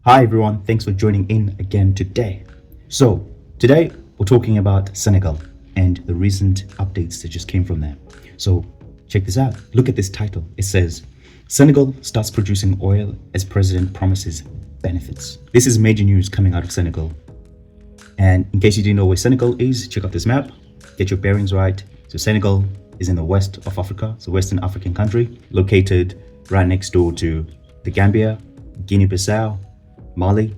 Hi everyone, thanks for joining in again today. So today we're talking about Senegal and the recent updates that just came from there. So check this out. Look at this title. It says, Senegal starts producing oil as president promises benefits. This is major news coming out of Senegal. And in case you didn't know where Senegal is, check out this map, get your bearings right. So Senegal is in the west of Africa. It's a Western African country located right next door to the Gambia, Guinea-Bissau, Mali,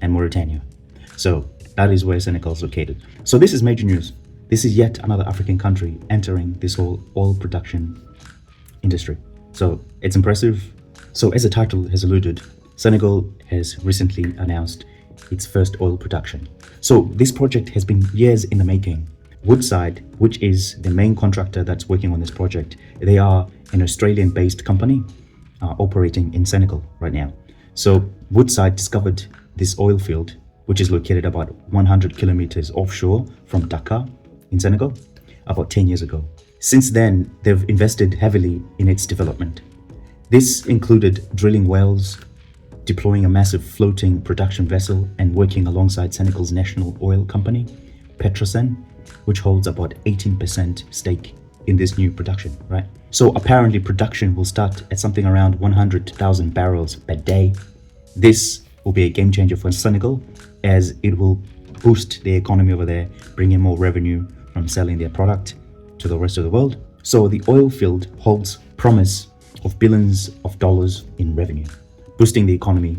and Mauritania. So that is where Senegal is located. So this is major news. This is yet another African country entering this whole oil production industry. So it's impressive. So as the title has alluded, Senegal has recently announced its first oil production. So this project has been years in the making. Woodside, which is the main contractor that's working on this project, they are an Australian-based company operating in Senegal right now. So Woodside discovered this oil field, which is located about 100 kilometers offshore from Dakar in Senegal, about 10 years ago. Since then, they've invested heavily in its development. This included drilling wells, deploying a massive floating production vessel, and working alongside Senegal's national oil company, Petrosen, which holds about 18% stake in this new production, right? So apparently production will start at something around 100,000 barrels per day. This will be a game changer for Senegal as it will boost the economy over there, bring in more revenue from selling their product to the rest of the world. So the oil field holds promise of billions of dollars in revenue, boosting the economy,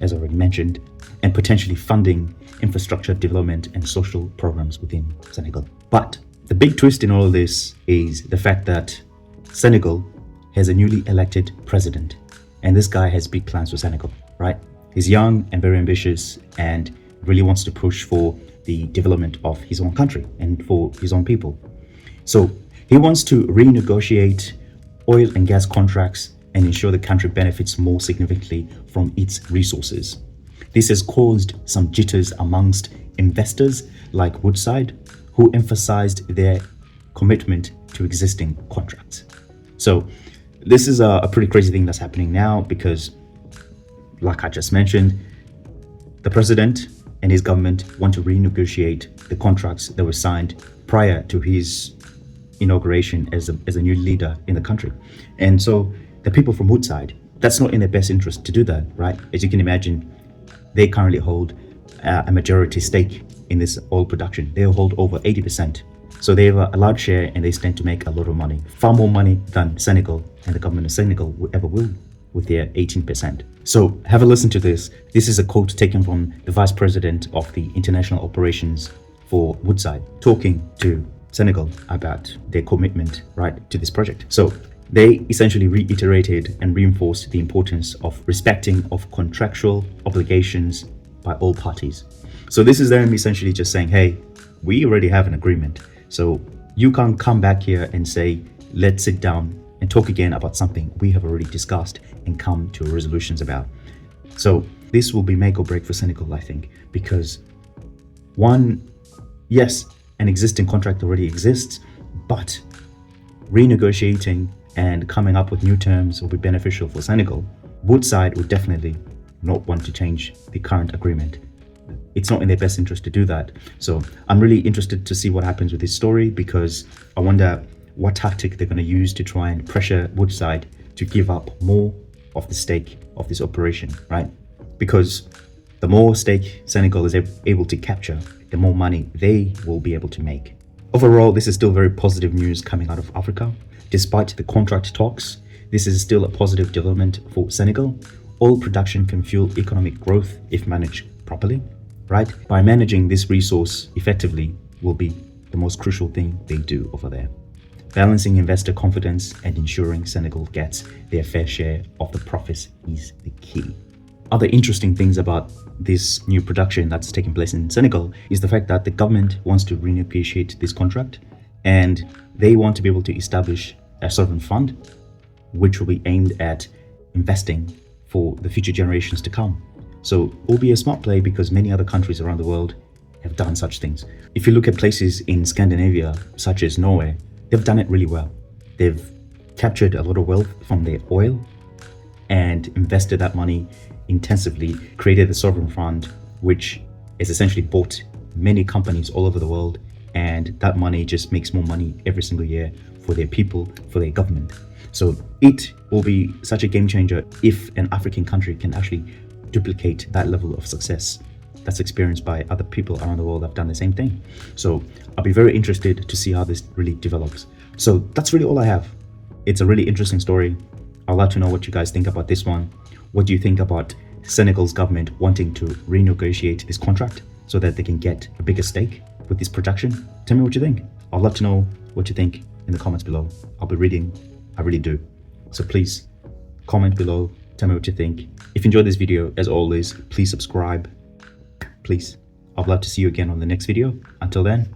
as already mentioned, and potentially funding infrastructure development and social programs within Senegal. But the big twist in all of this is the fact that Senegal has a newly elected president, and this guy has big plans for Senegal, right? He's young and very ambitious and really wants to push for the development of his own country and for his own people. So he wants to renegotiate oil and gas contracts and ensure the country benefits more significantly from its resources. This has caused some jitters amongst investors like Woodside, who emphasized their commitment to existing contracts. So this is a pretty crazy thing that's happening now because, like I just mentioned, the president and his government want to renegotiate the contracts that were signed prior to his inauguration as a new leader in the country. And so the people from Woodside, that's not in their best interest to do that, right? As you can imagine, they currently hold a majority stake in this oil production. They hold over 80%. So they have a large share and they stand to make a lot of money, far more money than Senegal and the government of Senegal ever will with their 18%. So have a listen to this. This is a quote taken from the vice president of the international operations for Woodside, talking to Senegal about their commitment, right, to this project. So they essentially reiterated and reinforced the importance of respecting of contractual obligations by all parties. So this is them essentially just saying, hey, we already have an agreement. So you can't come back here and say, let's sit down and talk again about something we have already discussed and come to resolutions about. So this will be make or break for Senegal, I think, because one, yes, an existing contract already exists, but renegotiating and coming up with new terms will be beneficial for Senegal. Woodside would definitely not want to change the current agreement. It's not in their best interest to do that. So I'm really interested to see what happens with this story because I wonder what tactic they're going to use to try and pressure Woodside to give up more of the stake of this operation, right? Because the more stake Senegal is able to capture, the more money they will be able to make. Overall, this is still very positive news coming out of Africa. Despite the contract talks, this is still a positive development for Senegal. Oil production can fuel economic growth if managed properly, right? By managing this resource effectively will be the most crucial thing they do over there. Balancing investor confidence and ensuring Senegal gets their fair share of the profits is the key. Other interesting things about this new production that's taking place in Senegal is the fact that the government wants to renegotiate this contract and they want to be able to establish a sovereign fund which will be aimed at investing for the future generations to come. So it will be a smart play because many other countries around the world have done such things. If you look at places in Scandinavia, such as Norway, they've done it really well. They've captured a lot of wealth from their oil and invested that money intensively, created the sovereign fund, which is essentially bought many companies all over the world, and that money just makes more money every single year for their people, for their government. So it will be such a game changer if an African country can actually duplicate that level of success that's experienced by other people around the world that have done the same thing. So I'll be very interested to see how this really develops. So that's really all I have. It's a really interesting story. I'd like to know what you guys think about this one. What do you think about Senegal's government wanting to renegotiate this contract so that they can get a bigger stake with this production? Tell me what you think. I'd love to know what you think in the comments below. I'll be reading. I really do. So please comment below. Tell me what you think. If you enjoyed this video, as always, please subscribe. Please. I'd love to see you again on the next video. Until then,